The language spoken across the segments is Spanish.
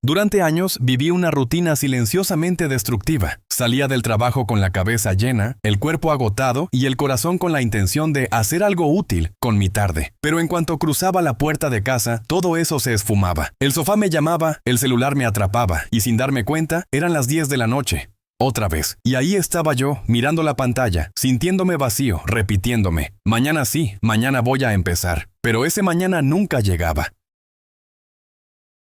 Durante años viví una rutina silenciosamente destructiva. Salía del trabajo con la cabeza llena, el cuerpo agotado y el corazón con la intención de hacer algo útil con mi tarde. Pero en cuanto cruzaba la puerta de casa, todo eso se esfumaba. El sofá me llamaba, el celular me atrapaba y sin darme cuenta, eran las 10 de la noche. Otra vez. Y ahí estaba yo, mirando la pantalla, sintiéndome vacío, repitiéndome. Mañana sí, mañana voy a empezar. Pero ese mañana nunca llegaba.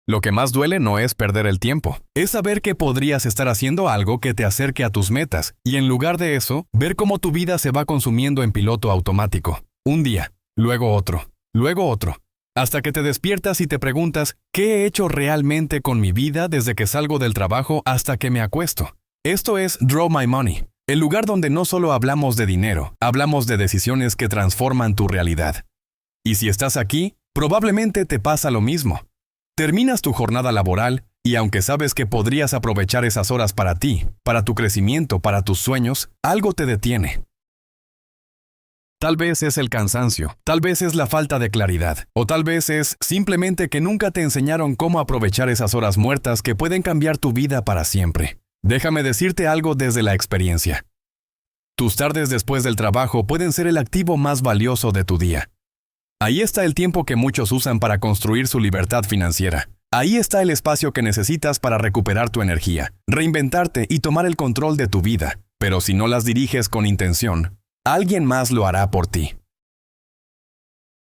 Lo que más duele no es perder el tiempo, es saber que podrías estar haciendo algo que te acerque a tus metas, y en lugar de eso, ver cómo tu vida se va consumiendo en piloto automático. Un día, luego otro, hasta que te despiertas y te preguntas, ¿qué he hecho realmente con mi vida desde que salgo del trabajo hasta que me acuesto? Esto es Draw My Money, el lugar donde no solo hablamos de dinero, hablamos de decisiones que transforman tu realidad. Y si estás aquí, probablemente te pasa lo mismo. Terminas tu jornada laboral y aunque sabes que podrías aprovechar esas horas para ti, para tu crecimiento, para tus sueños, algo te detiene. Tal vez es el cansancio, tal vez es la falta de claridad, o tal vez es simplemente que nunca te enseñaron cómo aprovechar esas horas muertas que pueden cambiar tu vida para siempre. Déjame decirte algo desde la experiencia. Tus tardes después del trabajo pueden ser el activo más valioso de tu día. Ahí está el tiempo que muchos usan para construir su libertad financiera. Ahí está el espacio que necesitas para recuperar tu energía, reinventarte y tomar el control de tu vida. Pero si no las diriges con intención, alguien más lo hará por ti.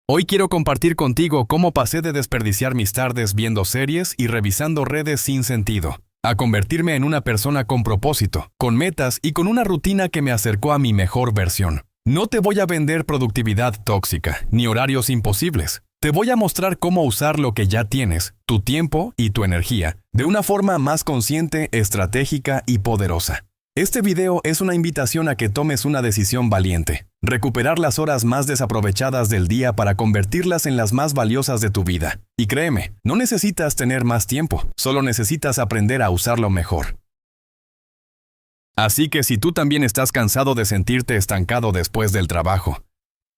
Hoy quiero compartir contigo cómo pasé de desperdiciar mis tardes viendo series y revisando redes sin sentido, a convertirme en una persona con propósito, con metas y con una rutina que me acercó a mi mejor versión. No te voy a vender productividad tóxica, ni horarios imposibles. Te voy a mostrar cómo usar lo que ya tienes, tu tiempo y tu energía, de una forma más consciente, estratégica y poderosa. Este video es una invitación a que tomes una decisión valiente. Recuperar las horas más desaprovechadas del día para convertirlas en las más valiosas de tu vida. Y créeme, no necesitas tener más tiempo, solo necesitas aprender a usarlo mejor. Así que si tú también estás cansado de sentirte estancado después del trabajo,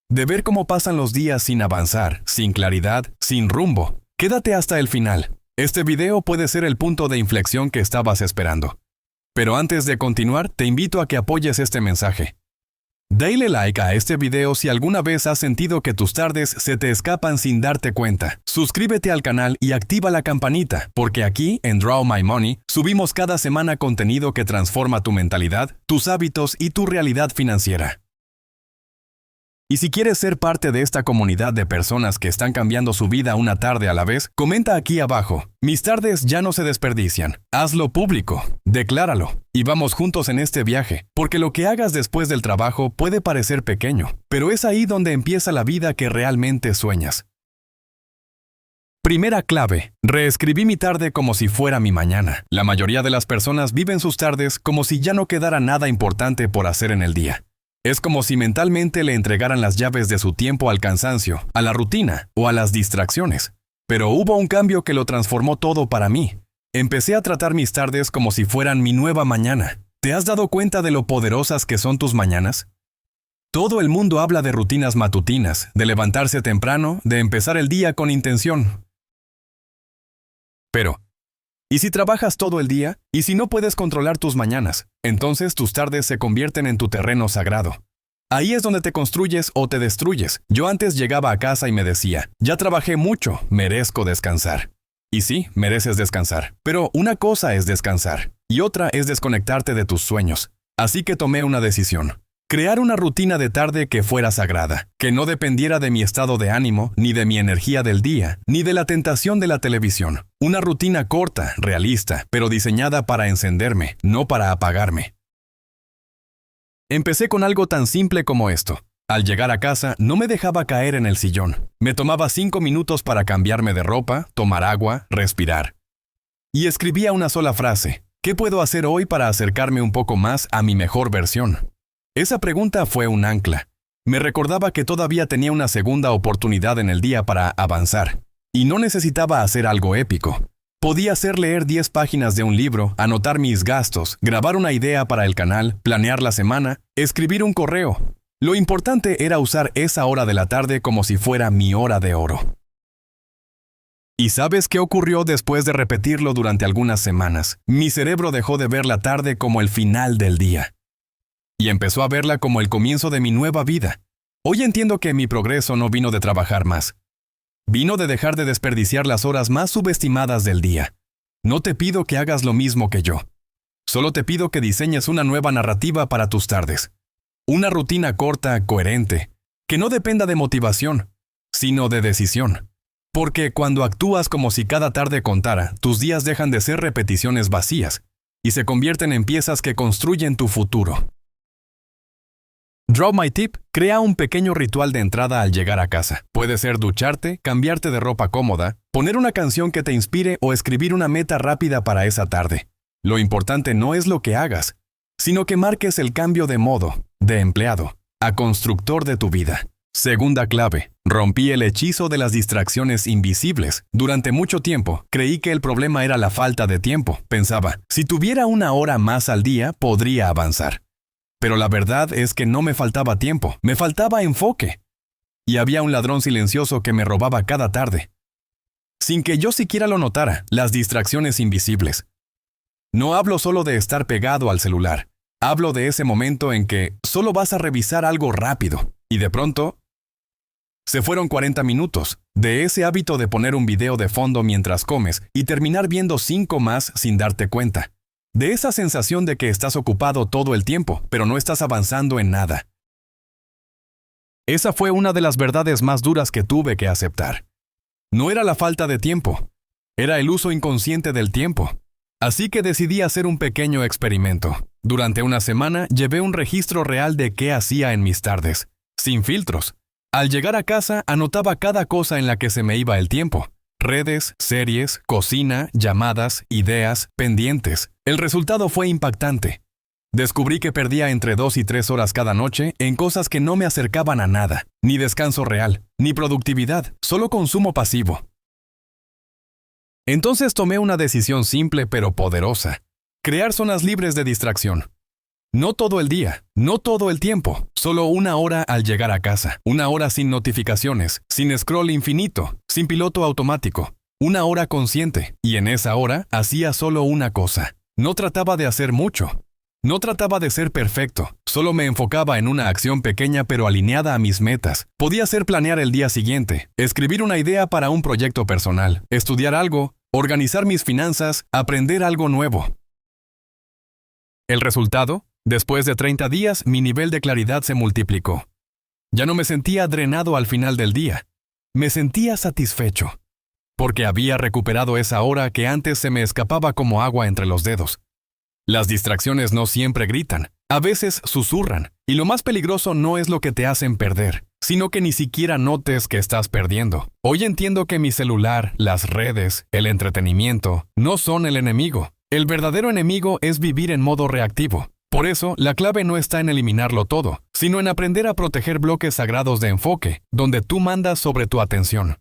de ver cómo pasan los días sin avanzar, sin claridad, sin rumbo, quédate hasta el final. Este video puede ser el punto de inflexión que estabas esperando. Pero antes de continuar, te invito a que apoyes este mensaje. Dale like a este video si alguna vez has sentido que tus tardes se te escapan sin darte cuenta. Suscríbete al canal y activa la campanita, porque aquí, en Draw My Money, subimos cada semana contenido que transforma tu mentalidad, tus hábitos y tu realidad financiera. Y si quieres ser parte de esta comunidad de personas que están cambiando su vida una tarde a la vez, comenta aquí abajo. Mis tardes ya no se desperdician. Hazlo público. Decláralo. Y vamos juntos en este viaje, porque lo que hagas después del trabajo puede parecer pequeño, pero es ahí donde empieza la vida que realmente sueñas. Primera clave. Reescribí mi tarde como si fuera mi mañana. La mayoría de las personas viven sus tardes como si ya no quedara nada importante por hacer en el día. Es como si mentalmente le entregaran las llaves de su tiempo al cansancio, a la rutina o a las distracciones. Pero hubo un cambio que lo transformó todo para mí. Empecé a tratar mis tardes como si fueran mi nueva mañana. ¿Te has dado cuenta de lo poderosas que son tus mañanas? Todo el mundo habla de rutinas matutinas, de levantarse temprano, de empezar el día con intención. Pero, ¿y si trabajas todo el día? ¿Y si no puedes controlar tus mañanas? Entonces tus tardes se convierten en tu terreno sagrado. Ahí es donde te construyes o te destruyes. Yo antes llegaba a casa y me decía, ya trabajé mucho, merezco descansar. Y sí, mereces descansar. Pero una cosa es descansar, y otra es desconectarte de tus sueños. Así que tomé una decisión. Crear una rutina de tarde que fuera sagrada, que no dependiera de mi estado de ánimo, ni de mi energía del día, ni de la tentación de la televisión. Una rutina corta, realista, pero diseñada para encenderme, no para apagarme. Empecé con algo tan simple como esto. Al llegar a casa, no me dejaba caer en el sillón. Me tomaba 5 minutos para cambiarme de ropa, tomar agua, respirar. Y escribía una sola frase. ¿Qué puedo hacer hoy para acercarme un poco más a mi mejor versión? Esa pregunta fue un ancla. Me recordaba que todavía tenía una segunda oportunidad en el día para avanzar. Y no necesitaba hacer algo épico. Podía ser leer 10 páginas de un libro, anotar mis gastos, grabar una idea para el canal, planear la semana, escribir un correo. Lo importante era usar esa hora de la tarde como si fuera mi hora de oro. ¿Y sabes qué ocurrió después de repetirlo durante algunas semanas? Mi cerebro dejó de ver la tarde como el final del día y empezó a verla como el comienzo de mi nueva vida. Hoy entiendo que mi progreso no vino de trabajar más. Vino de dejar de desperdiciar las horas más subestimadas del día. No te pido que hagas lo mismo que yo. Solo te pido que diseñes una nueva narrativa para tus tardes. Una rutina corta, coherente, que no dependa de motivación, sino de decisión. Porque cuando actúas como si cada tarde contara, tus días dejan de ser repeticiones vacías y se convierten en piezas que construyen tu futuro. Drop My Tip: crea un pequeño ritual de entrada al llegar a casa. Puede ser ducharte, cambiarte de ropa cómoda, poner una canción que te inspire o escribir una meta rápida para esa tarde. Lo importante no es lo que hagas, sino que marques el cambio de modo, de empleado, a constructor de tu vida. Segunda clave: rompí el hechizo de las distracciones invisibles. Durante mucho tiempo, creí que el problema era la falta de tiempo. Pensaba, si tuviera una hora más al día, podría avanzar. Pero la verdad es que no me faltaba tiempo, me faltaba enfoque. Y había un ladrón silencioso que me robaba cada tarde. Sin que yo siquiera lo notara, las distracciones invisibles. No hablo solo de estar pegado al celular. Hablo de ese momento en que solo vas a revisar algo rápido y de pronto se fueron 40 minutos, de ese hábito de poner un video de fondo mientras comes y terminar viendo 5 más sin darte cuenta. De esa sensación de que estás ocupado todo el tiempo, pero no estás avanzando en nada. Esa fue una de las verdades más duras que tuve que aceptar. No era la falta de tiempo, era el uso inconsciente del tiempo. Así que decidí hacer un pequeño experimento. Durante una semana llevé un registro real de qué hacía en mis tardes, sin filtros. Al llegar a casa, anotaba cada cosa en la que se me iba el tiempo. Redes, series, cocina, llamadas, ideas, pendientes. El resultado fue impactante. Descubrí que perdía entre 2 y 3 horas cada noche en cosas que no me acercaban a nada. Ni descanso real, ni productividad, solo consumo pasivo. Entonces tomé una decisión simple pero poderosa. Crear zonas libres de distracción. No todo el día, no todo el tiempo, solo una hora al llegar a casa, una hora sin notificaciones, sin scroll infinito, sin piloto automático, una hora consciente, y en esa hora hacía solo una cosa. No trataba de hacer mucho, no trataba de ser perfecto, solo me enfocaba en una acción pequeña pero alineada a mis metas. Podía ser planear el día siguiente, escribir una idea para un proyecto personal, estudiar algo, organizar mis finanzas, aprender algo nuevo. ¿El resultado? Después de 30 días, mi nivel de claridad se multiplicó. Ya no me sentía drenado al final del día. Me sentía satisfecho, porque había recuperado esa hora que antes se me escapaba como agua entre los dedos. Las distracciones no siempre gritan, a veces susurran, y lo más peligroso no es lo que te hacen perder, sino que ni siquiera notes que estás perdiendo. Hoy entiendo que mi celular, las redes, el entretenimiento, no son el enemigo. El verdadero enemigo es vivir en modo reactivo. Por eso, la clave no está en eliminarlo todo, sino en aprender a proteger bloques sagrados de enfoque, donde tú mandas sobre tu atención.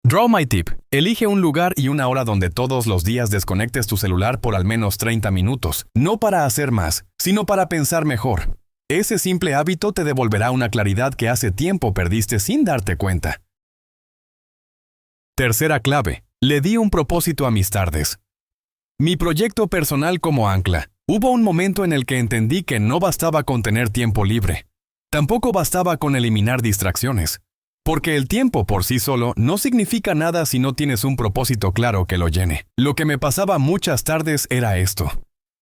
Draw My Tip: elige un lugar y una hora donde todos los días desconectes tu celular por al menos 30 minutos, no para hacer más, sino para pensar mejor. Ese simple hábito te devolverá una claridad que hace tiempo perdiste sin darte cuenta. Tercera clave: le di un propósito a mis tardes. Mi proyecto personal como ancla. Hubo un momento en el que entendí que no bastaba con tener tiempo libre. Tampoco bastaba con eliminar distracciones. Porque el tiempo por sí solo no significa nada si no tienes un propósito claro que lo llene. Lo que me pasaba muchas tardes era esto.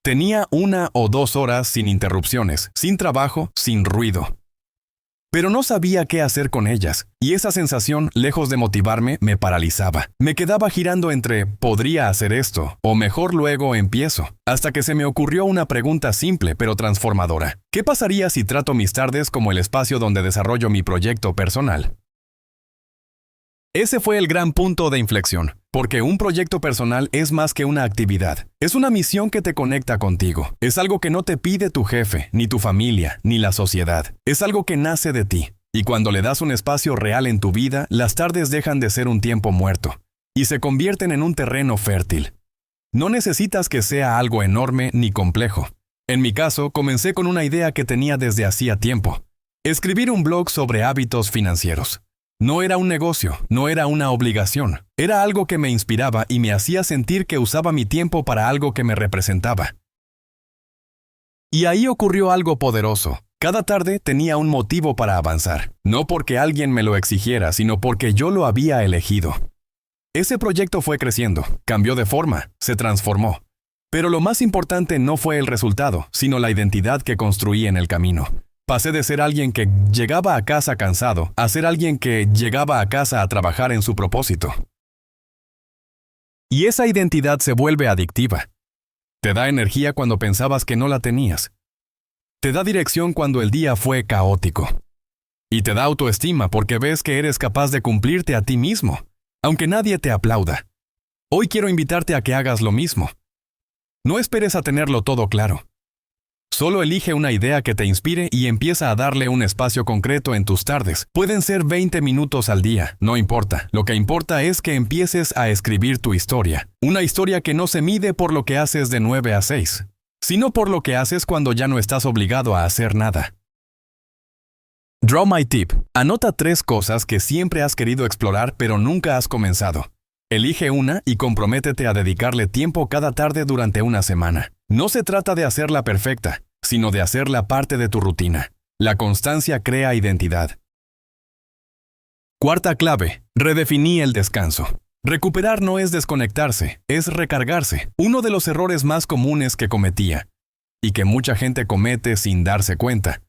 Tenía 1 o 2 horas sin interrupciones, sin trabajo, sin ruido. Pero no sabía qué hacer con ellas, y esa sensación, lejos de motivarme, me paralizaba. Me quedaba girando entre «podría hacer esto» o «mejor luego empiezo», hasta que se me ocurrió una pregunta simple pero transformadora. ¿Qué pasaría si trato mis tardes como el espacio donde desarrollo mi proyecto personal? Ese fue el gran punto de inflexión, porque un proyecto personal es más que una actividad. Es una misión que te conecta contigo. Es algo que no te pide tu jefe, ni tu familia, ni la sociedad. Es algo que nace de ti. Y cuando le das un espacio real en tu vida, las tardes dejan de ser un tiempo muerto y se convierten en un terreno fértil. No necesitas que sea algo enorme ni complejo. En mi caso, comencé con una idea que tenía desde hacía tiempo: escribir un blog sobre hábitos financieros. No era un negocio, no era una obligación. Era algo que me inspiraba y me hacía sentir que usaba mi tiempo para algo que me representaba. Y ahí ocurrió algo poderoso. Cada tarde tenía un motivo para avanzar. No porque alguien me lo exigiera, sino porque yo lo había elegido. Ese proyecto fue creciendo, cambió de forma, se transformó. Pero lo más importante no fue el resultado, sino la identidad que construí en el camino. Pasé de ser alguien que llegaba a casa cansado a ser alguien que llegaba a casa a trabajar en su propósito. Y esa identidad se vuelve adictiva. Te da energía cuando pensabas que no la tenías. Te da dirección cuando el día fue caótico. Y te da autoestima porque ves que eres capaz de cumplirte a ti mismo, aunque nadie te aplauda. Hoy quiero invitarte a que hagas lo mismo. No esperes a tenerlo todo claro. Solo elige una idea que te inspire y empieza a darle un espacio concreto en tus tardes. Pueden ser 20 minutos al día, no importa. Lo que importa es que empieces a escribir tu historia. Una historia que no se mide por lo que haces de 9 a 6, sino por lo que haces cuando ya no estás obligado a hacer nada. Draw My Tip. Anota 3 cosas que siempre has querido explorar pero nunca has comenzado. Elige una y comprométete a dedicarle tiempo cada tarde durante una semana. No se trata de hacerla perfecta, sino de hacerla parte de tu rutina. La constancia crea identidad. Cuarta clave. Redefiní el descanso. Recuperar no es desconectarse, es recargarse. Uno de los errores más comunes que cometía, y que mucha gente comete sin darse cuenta,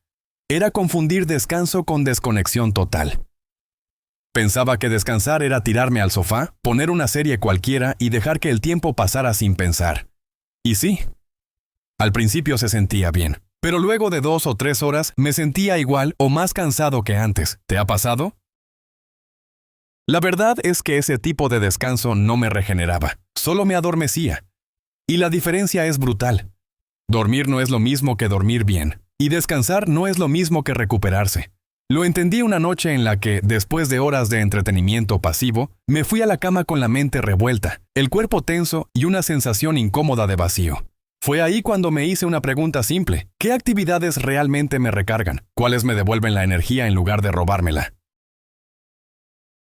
era confundir descanso con desconexión total. Pensaba que descansar era tirarme al sofá, poner una serie cualquiera y dejar que el tiempo pasara sin pensar. Y sí, al principio se sentía bien, pero luego de 2 o 3 horas me sentía igual o más cansado que antes. ¿Te ha pasado? La verdad es que ese tipo de descanso no me regeneraba, solo me adormecía. Y la diferencia es brutal. Dormir no es lo mismo que dormir bien, y descansar no es lo mismo que recuperarse. Lo entendí una noche en la que, después de horas de entretenimiento pasivo, me fui a la cama con la mente revuelta, el cuerpo tenso y una sensación incómoda de vacío. Fue ahí cuando me hice una pregunta simple. ¿Qué actividades realmente me recargan? ¿Cuáles me devuelven la energía en lugar de robármela?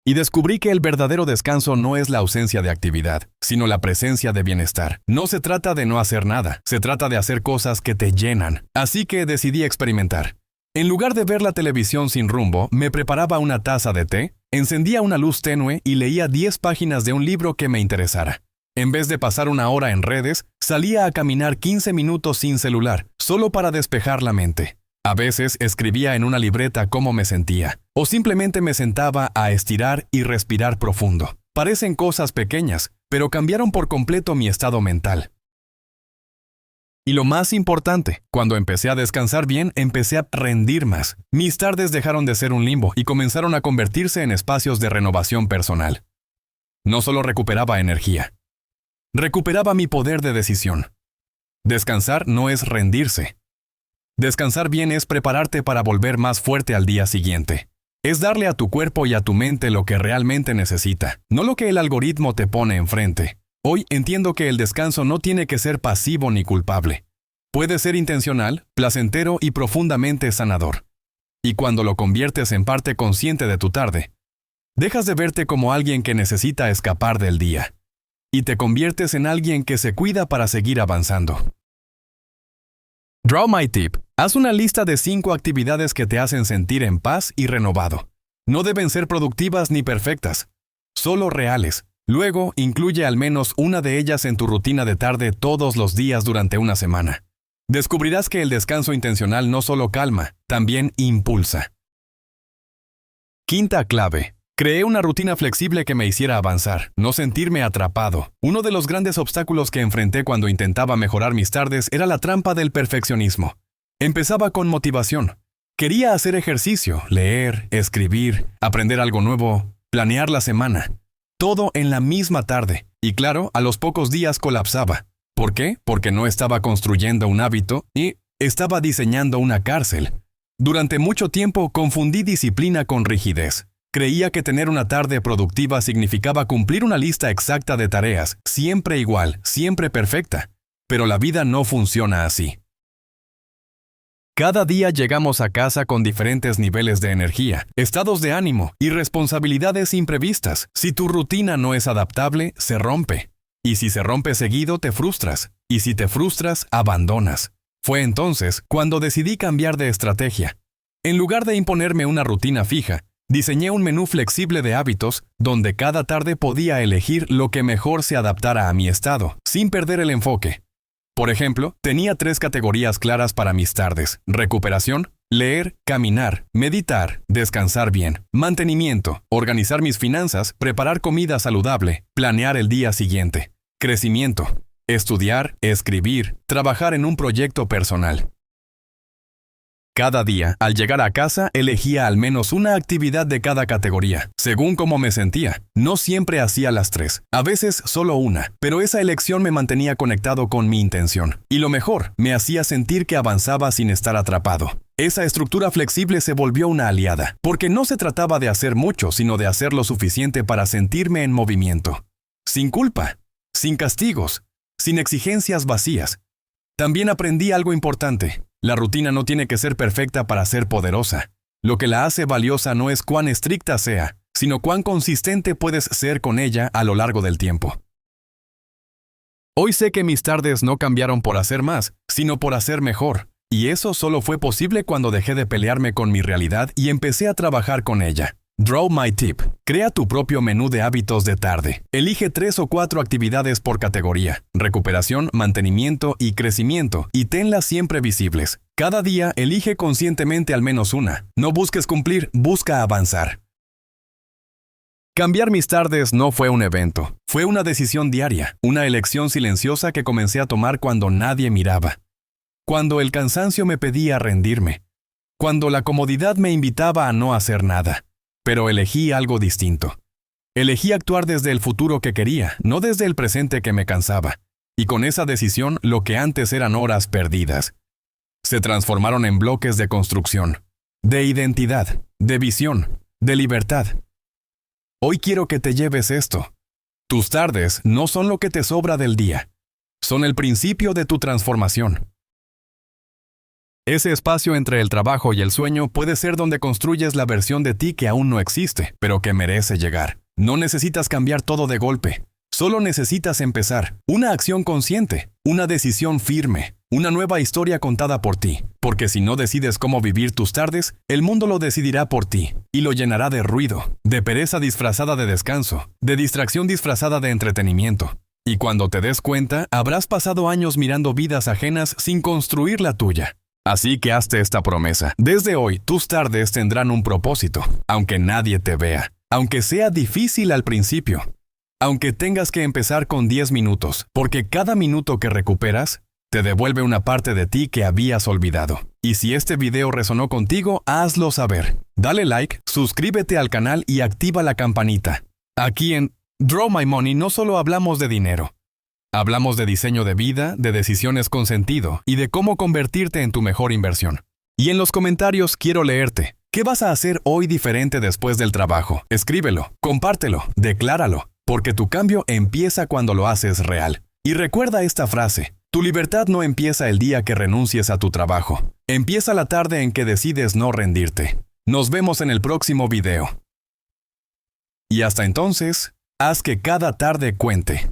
Y descubrí que el verdadero descanso no es la ausencia de actividad, sino la presencia de bienestar. No se trata de no hacer nada, se trata de hacer cosas que te llenan. Así que decidí experimentar. En lugar de ver la televisión sin rumbo, me preparaba una taza de té, encendía una luz tenue y leía 10 páginas de un libro que me interesara. En vez de pasar una hora en redes, salía a caminar 15 minutos sin celular, solo para despejar la mente. A veces escribía en una libreta cómo me sentía, o simplemente me sentaba a estirar y respirar profundo. Parecen cosas pequeñas, pero cambiaron por completo mi estado mental. Y lo más importante, cuando empecé a descansar bien, empecé a rendir más. Mis tardes dejaron de ser un limbo y comenzaron a convertirse en espacios de renovación personal. No solo recuperaba energía, recuperaba mi poder de decisión. Descansar no es rendirse. Descansar bien es prepararte para volver más fuerte al día siguiente. Es darle a tu cuerpo y a tu mente lo que realmente necesita, no lo que el algoritmo te pone enfrente. Hoy entiendo que el descanso no tiene que ser pasivo ni culpable. Puede ser intencional, placentero y profundamente sanador. Y cuando lo conviertes en parte consciente de tu tarde, dejas de verte como alguien que necesita escapar del día, y te conviertes en alguien que se cuida para seguir avanzando. Draw My Tip. Haz una lista de 5 actividades que te hacen sentir en paz y renovado. No deben ser productivas ni perfectas, solo reales. Luego, incluye al menos una de ellas en tu rutina de tarde todos los días durante una semana. Descubrirás que el descanso intencional no solo calma, también impulsa. Quinta clave. Creé una rutina flexible que me hiciera avanzar, no sentirme atrapado. Uno de los grandes obstáculos que enfrenté cuando intentaba mejorar mis tardes era la trampa del perfeccionismo. Empezaba con motivación. Quería hacer ejercicio, leer, escribir, aprender algo nuevo, planear la semana. Todo en la misma tarde. Y claro, a los pocos días colapsaba. ¿Por qué? Porque no estaba construyendo un hábito y estaba diseñando una cárcel. Durante mucho tiempo confundí disciplina con rigidez. Creía que tener una tarde productiva significaba cumplir una lista exacta de tareas, siempre igual, siempre perfecta. Pero la vida no funciona así. Cada día llegamos a casa con diferentes niveles de energía, estados de ánimo y responsabilidades imprevistas. Si tu rutina no es adaptable, se rompe. Y si se rompe seguido, te frustras. Y si te frustras, abandonas. Fue entonces cuando decidí cambiar de estrategia. En lugar de imponerme una rutina fija, diseñé un menú flexible de hábitos donde cada tarde podía elegir lo que mejor se adaptara a mi estado, sin perder el enfoque. Por ejemplo, tenía 3 categorías claras para mis tardes: recuperación, leer, caminar, meditar, descansar bien, mantenimiento, organizar mis finanzas, preparar comida saludable, planear el día siguiente, crecimiento, estudiar, escribir, trabajar en un proyecto personal. Cada día, al llegar a casa, elegía al menos una actividad de cada categoría, según cómo me sentía. No siempre hacía las 3, a veces solo una, pero esa elección me mantenía conectado con mi intención. Y lo mejor, me hacía sentir que avanzaba sin estar atrapado. Esa estructura flexible se volvió una aliada, porque no se trataba de hacer mucho, sino de hacer lo suficiente para sentirme en movimiento. Sin culpa, sin castigos, sin exigencias vacías. También aprendí algo importante. La rutina no tiene que ser perfecta para ser poderosa. Lo que la hace valiosa no es cuán estricta sea, sino cuán consistente puedes ser con ella a lo largo del tiempo. Hoy sé que mis tardes no cambiaron por hacer más, sino por hacer mejor. Y eso solo fue posible cuando dejé de pelearme con mi realidad y empecé a trabajar con ella. Draw My Tip. Crea tu propio menú de hábitos de tarde. Elige 3 o 4 actividades por categoría: recuperación, mantenimiento y crecimiento, y tenlas siempre visibles. Cada día elige conscientemente al menos una. No busques cumplir, busca avanzar. Cambiar mis tardes no fue un evento. Fue una decisión diaria, una elección silenciosa que comencé a tomar cuando nadie miraba. Cuando el cansancio me pedía rendirme. Cuando la comodidad me invitaba a no hacer nada. Pero elegí algo distinto. Elegí actuar desde el futuro que quería, no desde el presente que me cansaba. Y con esa decisión, lo que antes eran horas perdidas, se transformaron en bloques de construcción, de identidad, de visión, de libertad. Hoy quiero que te lleves esto. Tus tardes no son lo que te sobra del día. Son el principio de tu transformación. Ese espacio entre el trabajo y el sueño puede ser donde construyes la versión de ti que aún no existe, pero que merece llegar. No necesitas cambiar todo de golpe. Solo necesitas empezar. Una acción consciente, una decisión firme, una nueva historia contada por ti. Porque si no decides cómo vivir tus tardes, el mundo lo decidirá por ti y lo llenará de ruido, de pereza disfrazada de descanso, de distracción disfrazada de entretenimiento. Y cuando te des cuenta, habrás pasado años mirando vidas ajenas sin construir la tuya. Así que hazte esta promesa. Desde hoy, tus tardes tendrán un propósito, aunque nadie te vea, aunque sea difícil al principio, aunque tengas que empezar con 10 minutos, porque cada minuto que recuperas, te devuelve una parte de ti que habías olvidado. Y si este video resonó contigo, hazlo saber. Dale like, suscríbete al canal y activa la campanita. Aquí en Draw My Money no solo hablamos de dinero. Hablamos de diseño de vida, de decisiones con sentido y de cómo convertirte en tu mejor inversión. Y en los comentarios quiero leerte. ¿Qué vas a hacer hoy diferente después del trabajo? Escríbelo, compártelo, decláralo, porque tu cambio empieza cuando lo haces real. Y recuerda esta frase: tu libertad no empieza el día que renuncies a tu trabajo. Empieza la tarde en que decides no rendirte. Nos vemos en el próximo video. Y hasta entonces, haz que cada tarde cuente.